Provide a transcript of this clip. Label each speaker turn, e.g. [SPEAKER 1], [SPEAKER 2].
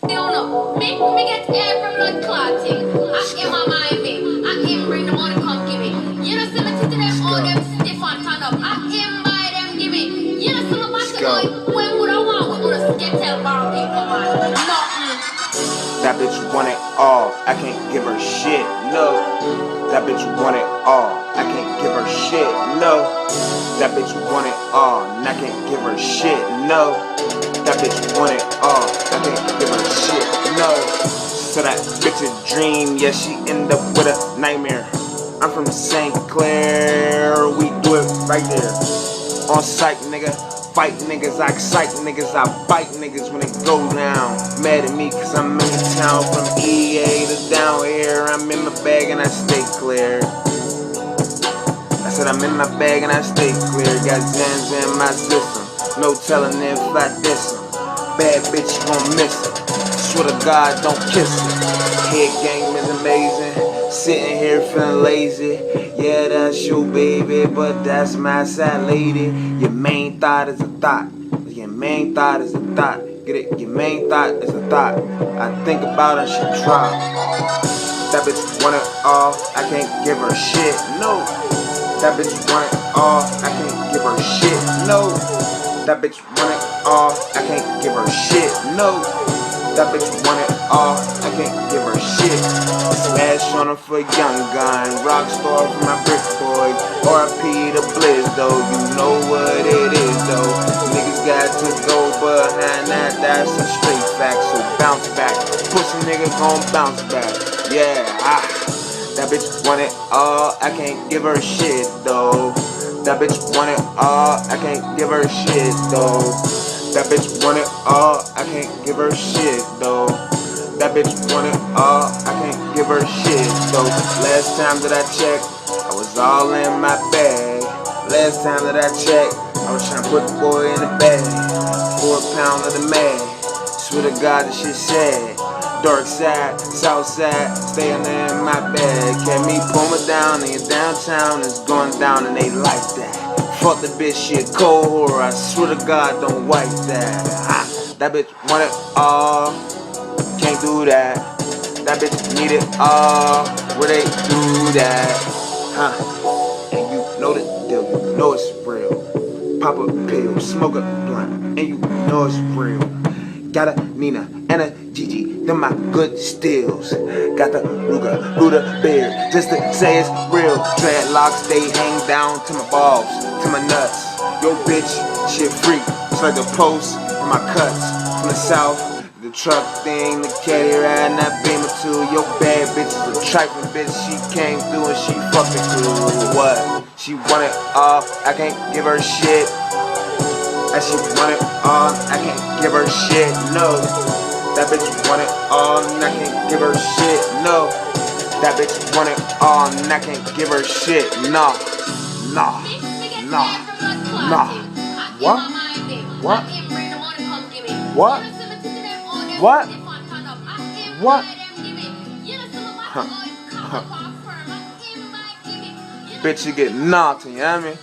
[SPEAKER 1] They don't know. Me get every blood clotting. I am my mind me. I am bring the money come give me. You know, see me to them all them stiff and turn up. I am buy them give me. You know, some of us know when would I want we would get tell bar people man. Nothing.
[SPEAKER 2] That bitch want it all, I can't give her shit, no. That bitch want it all, I can't give her shit, no. That bitch want it all, and I can't give her shit, no. That bitch want it all, I can't give her shit, no. So that bitch a dream, yeah, she end up with a nightmare. I'm from St. Clair, we do it right there. On sight, nigga. Fight niggas, I excite niggas, I bite niggas when it go down. Mad at me cause I'm in the town from EA to down here. I'm in my bag and I stay clear. I said I'm in my bag and I stay clear. Got Zans in my system, no telling if I diss them. Bad bitch, you gon' miss it. Swear to God, don't kiss it. Head game is amazing, sitting here feeling lazy. Yeah, that's you, baby, but that's my side lady. Your main thought is a thought. Your main thought is a thought. Get it? Your main thought is a thought. I think about her, she drop. That bitch want it all, I can't give her shit, no. That bitch want it all, I can't give her shit, no. That bitch want it all, I can't give her shit, no. That bitch want it all, I can't give her shit. Smash on her for Young Gun, Rockstar for my brick boys. RP to Blizz though, you know what it is though. Niggas got to go behind that, that's a straight fact. So bounce back, pussy nigga gon' bounce back. Yeah, that bitch want it all, I can't give her shit though. That bitch want it all, I can't give her shit though. That bitch want it all, I can't give her shit though. That bitch want it all, I can't give her shit though. Last time that I checked, I was all in my bag. Last time that I checked, I was trying to put the boy in the bag. 4 pounds of the mag. Swear to God, this shit sad. Dark side, south side, staying in my bag. Can me pull me down in your downtown, it's going down and they like that. Fuck the bitch, shit cold horror, I swear to God, don't wipe that. That bitch want it all, can't do that. That bitch need it all, where they do that? And you know the deal, you know it's real. Pop a pill, smoke a blunt, and you know it's real. Got a Nina and a Gigi, them my good steals. Got the Ruger beard, just to say it's real. Dreadlocks, they hang down to my balls, to my nuts. Yo bitch, shit freak, it's like a post in my cuts. From the south, the truck thing, the caddy riding that beamer too. Yo bad bitch is a trifling bitch, she came through and she fucking cool. What? She want it all, I can't give her shit. And she want it all, I can't give her shit, no. That bitch want it all, and I can't give her shit, no. That bitch want it all, and I can't give her shit, no. Nah. What? What? What? What? What? Bitch, you get knocked, you know what I mean?